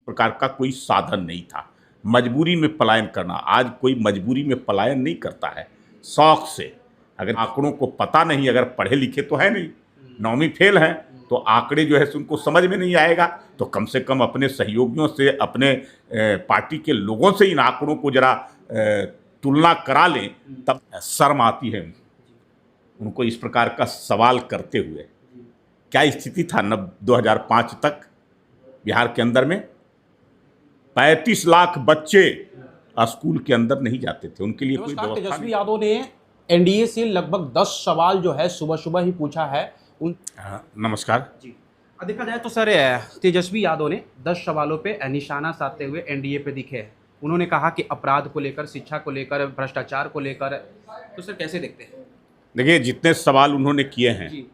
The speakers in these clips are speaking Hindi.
प्रकार का कोई साधन नहीं था। मजबूरी में पलायन करना, आज कोई मजबूरी में पलायन नहीं करता है, शौक से। अगर आंकड़ों को पता नहीं, अगर पढ़े लिखे तो है नहीं, 9वीं फेल हैं, तो आंकड़े जो है उनको समझ में नहीं आएगा, तो कम से कम अपने सहयोगियों से, अपने पार्टी के लोगों से इन आंकड़ों को जरा तुलना करा लें, तब शर्म आती है उनको इस प्रकार का सवाल करते हुए। क्या स्थिति था 2005 तक बिहार के अंदर में? 35 लाख बच्चे स्कूल के अंदर नहीं जाते थे, उनके लिए कोई व्यवस्था नहीं। तेजस्वी यादव ने एनडीए से लगभग 10 सवाल जो है सुबह सुबह ही पूछा है। नमस्कार जी, देखा जाए तो सर तेजस्वी यादव ने 10 सवालों पे निशाना साधते हुए एनडीए पे दिखे हैं। उन्होंने कहा कि अपराध को लेकर, शिक्षा को लेकर, भ्रष्टाचार को लेकर, तो सर कैसे देखते हैं? देखिए, जितने सवाल उन्होंने किए हैं,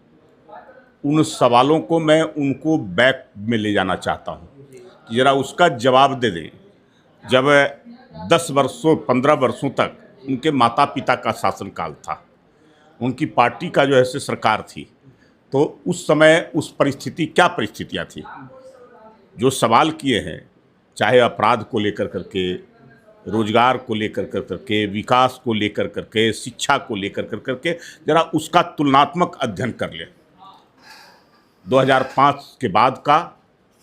उन सवालों को मैं उनको बैक में ले जाना चाहता हूँ कि जरा उसका जवाब दे दें। जब 10 वर्षों 15 वर्षों तक उनके माता पिता का शासनकाल था, उनकी पार्टी का जो है से सरकार थी, तो उस समय उस परिस्थिति, क्या परिस्थितियाँ थी, जो सवाल किए हैं, चाहे अपराध को लेकर करके, रोजगार को लेकर करके, विकास को लेकर करके, शिक्षा को लेकर करके, जरा उसका तुलनात्मक अध्ययन कर लें। 2005 के बाद का,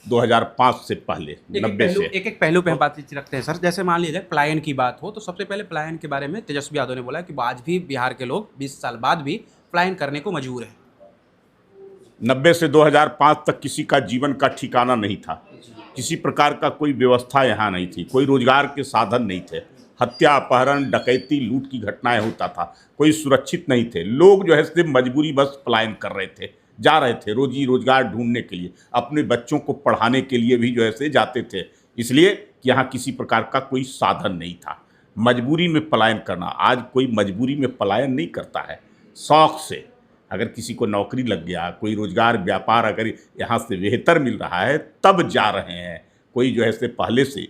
2005 से पहले, 90 से। एक पहलू पे हम बातचीत रखते हैं सर। जैसे मान लीजिए पलायन की बात हो, तो सबसे पहले पलायन के बारे में तेजस्वी यादव ने बोला कि आज भी बिहार के लोग 20 साल बाद भी पलायन करने को मजबूर हैं। 90 से 2005 तक किसी का जीवन का ठिकाना नहीं था, किसी प्रकार का कोई व्यवस्था यहाँ नहीं थी, कोई रोजगार के साधन नहीं थे, हत्या, अपहरण, डकैती, लूट की घटनाएं होता था, कोई सुरक्षित नहीं थे। लोग जो है सिर्फ मजबूरी बस पलायन कर रहे थे, जा रहे थे रोजी रोजगार ढूंढने के लिए, अपने बच्चों को पढ़ाने के लिए भी जो है से जाते थे, इसलिए कि यहाँ किसी प्रकार का कोई साधन नहीं था। मजबूरी में पलायन करना, आज कोई मजबूरी में पलायन नहीं करता है, शौक से। अगर किसी को नौकरी लग गया, कोई रोजगार व्यापार अगर यहाँ से बेहतर मिल रहा है, तब जा रहे हैं। कोई जो है से पहले से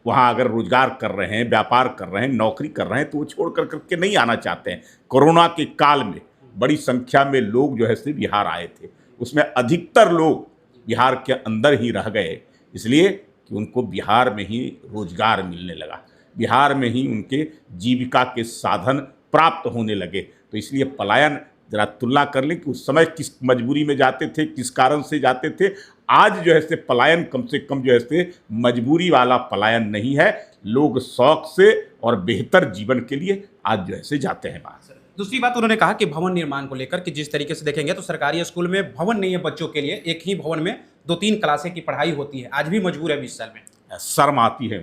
वहाँ अगर रोजगार कर रहे हैं, व्यापार कर रहे हैं, नौकरी कर रहे हैं, तो वो छोड़ कर करके नहीं आना चाहते हैं। कोरोना के काल में बड़ी संख्या में लोग जो है से बिहार आए थे, उसमें अधिकतर लोग बिहार के अंदर ही रह गए, इसलिए कि उनको बिहार में ही रोजगार मिलने लगा, बिहार में ही उनके जीविका के साधन प्राप्त होने लगे। तो इसलिए पलायन, जरा तुलना कर लें कि उस समय किस मजबूरी में जाते थे, किस कारण से जाते थे। आज जो है से पलायन कम से कम जो है से मजबूरी वाला पलायन नहीं है, लोग शौक से और बेहतर जीवन के लिए आज जो है से जाते हैं बाहर। दूसरी बात उन्होंने कहा कि भवन निर्माण को लेकर, कि जिस तरीके से देखेंगे तो सरकारी स्कूल में भवन नहीं है बच्चों के लिए, एक ही भवन में 2-3 क्लासें की पढ़ाई होती है, आज भी मजबूर है 20 साल में। शर्म आती है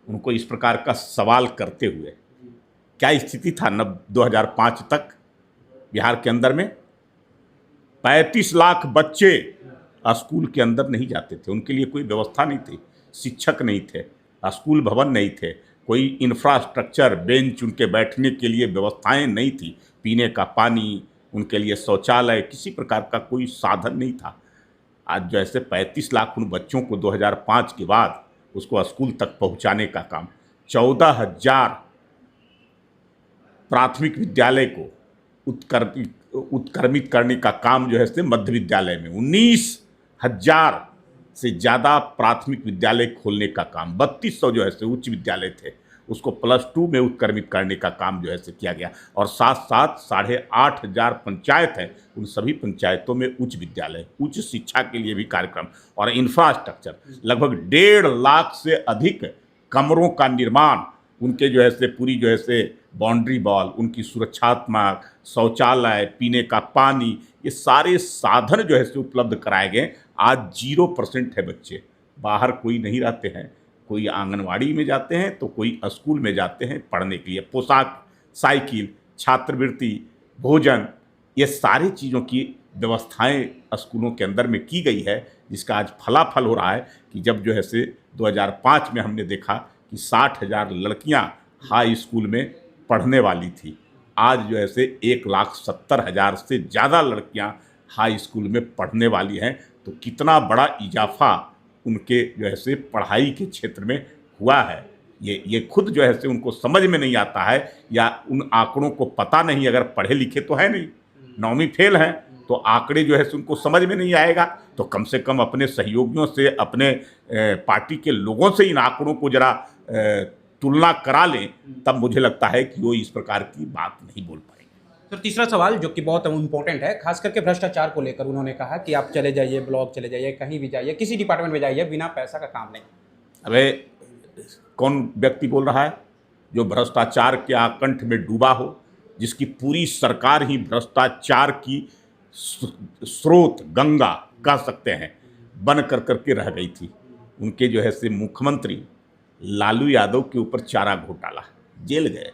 उनको इस प्रकार का सवाल करते हुए। क्या स्थिति था 2005 तक बिहार के अंदर में? 35 लाख बच्चे स्कूल के अंदर नहीं जाते थे, उनके लिए कोई व्यवस्था नहीं थी, शिक्षक नहीं थे, स्कूल भवन नहीं थे, कोई इंफ्रास्ट्रक्चर, बेंच, उनके बैठने के लिए व्यवस्थाएं नहीं थी, पीने का पानी, उनके लिए शौचालय, किसी प्रकार का कोई साधन नहीं था। आज जो ऐसे 35 लाख उन बच्चों को 2005 के बाद उसको स्कूल तक पहुंचाने का काम, 14,000 प्राथमिक विद्यालय को उत्क्रमित करने का काम जो है से मध्य विद्यालय में, 19,000 से ज़्यादा प्राथमिक विद्यालय खोलने का काम, 3200 जो है से उच्च विद्यालय थे, उसको +2 में उत्क्रमित करने का काम जो है से किया गया। और साथ साथ 8,500 पंचायत हैं, उन सभी पंचायतों में उच्च विद्यालय, उच्च शिक्षा के लिए भी कार्यक्रम और इंफ्रास्ट्रक्चर, लगभग 1.5 लाख से अधिक कमरों का निर्माण, उनके जो है से पूरी जो है से बाउंड्री वॉल, उनकी सुरक्षात्मक, शौचालय, पीने का पानी, ये सारे साधन जो है से उपलब्ध कराए गए। आज 0% है बच्चे, बाहर कोई नहीं रहते हैं, कोई आंगनवाड़ी में जाते हैं तो कोई स्कूल में जाते हैं पढ़ने के लिए। पोशाक, साइकिल, छात्रवृत्ति, भोजन, ये सारी चीज़ों की व्यवस्थाएं स्कूलों के अंदर में की गई है, जिसका आज फलाफल हो रहा है कि जब जो है से 2005 में हमने देखा कि 60,000 लड़कियां हाई स्कूल में पढ़ने वाली थी, आज जो है से 1,70,000 से ज़्यादा लड़कियां हाई स्कूल में पढ़ने वाली हैं। तो कितना बड़ा इजाफा उनके जो है से पढ़ाई के क्षेत्र में हुआ है, ये खुद जो है से उनको समझ में नहीं आता है, या उन आंकड़ों को पता नहीं, अगर पढ़े लिखे तो है नहीं, 9वीं फेल हैं, तो आंकड़े जो है सो उनको समझ में नहीं आएगा, तो कम से कम अपने सहयोगियों से, अपने पार्टी के लोगों से इन आंकड़ों को जरा तुलना करा लें, तब मुझे लगता है कि वो इस प्रकार की बात नहीं बोल पाएंगे। सर तीसरा सवाल जो कि बहुत इम्पोर्टेंट है, खास करके भ्रष्टाचार को लेकर उन्होंने कहा कि आप चले जाइए, ब्लॉक चले जाइए, कहीं भी जाइए, किसी डिपार्टमेंट में जाइए, बिना पैसा का काम नहीं। अबे कौन व्यक्ति बोल रहा है जो भ्रष्टाचार के आकंठ में डूबा हो, जिसकी पूरी सरकार ही भ्रष्टाचार की स्रोत गंगा कह सकते हैं बन कर करके रह गई थी। उनके जो है से मुख्यमंत्री लालू यादव के ऊपर चारा घोटाला, जेल गए,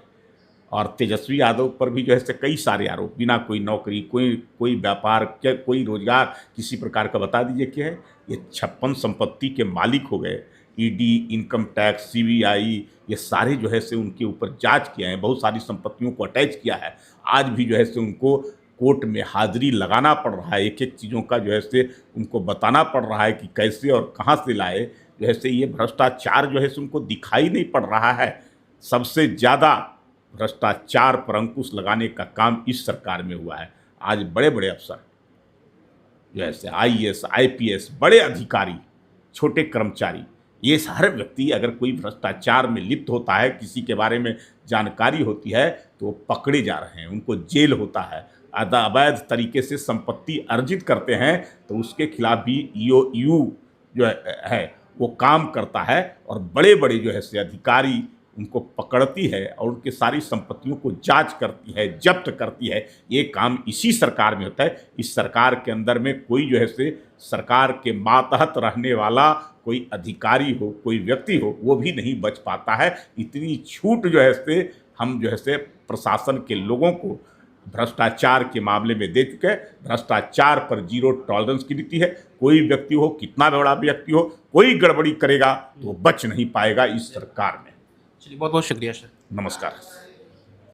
और तेजस्वी यादव पर भी जो है से कई सारे आरोप, बिना कोई नौकरी, कोई व्यापार, क्या कोई रोजगार किसी प्रकार का, बता दीजिए क्या है। ये 56 संपत्ति के मालिक हो गए। ईडी, इनकम टैक्स, सीबीआई, ये सारे जो है से उनके ऊपर जांच किया है, बहुत सारी संपत्तियों को अटैच किया है। आज भी जो है से उनको कोर्ट में हाजिरी लगाना पड़ रहा है, एक एक चीज़ों का जो है से उनको बताना पड़ रहा है कि कैसे और कहाँ से लाए। जो है से ये भ्रष्टाचार जो है से उनको दिखाई नहीं पड़ रहा है। सबसे ज़्यादा भ्रष्टाचार पर अंकुश लगाने का काम इस सरकार में हुआ है। आज बड़े बड़े अफसर जो है से आईएएस, आईपीएस, बड़े अधिकारी, छोटे कर्मचारी, ये सारे व्यक्ति अगर कोई भ्रष्टाचार में लिप्त होता है, किसी के बारे में जानकारी होती है, तो वो पकड़े जा रहे हैं, उनको जेल होता है। अवैध तरीके से संपत्ति अर्जित करते हैं तो उसके खिलाफ भी ईओयू जो है वो काम करता है, और बड़े बड़े जो है से अधिकारी उनको पकड़ती है और उनके सारी संपत्तियों को जांच करती है, जब्त करती है। ये काम इसी सरकार में होता है। इस सरकार के अंदर में कोई जो है से सरकार के मातहत रहने वाला कोई अधिकारी हो, कोई व्यक्ति हो, वो भी नहीं बच पाता है। इतनी छूट जो है से हम जो है से प्रशासन के लोगों को भ्रष्टाचार के मामले में दे चुके हैं। भ्रष्टाचार पर जीरो टॉलरेंस की नीति है। कोई व्यक्ति हो, कितना बड़ा व्यक्ति हो, कोई गड़बड़ी करेगा तो बच नहीं पाएगा इस सरकार में। चलिए, बहुत बहुत शुक्रिया सर। नमस्कार।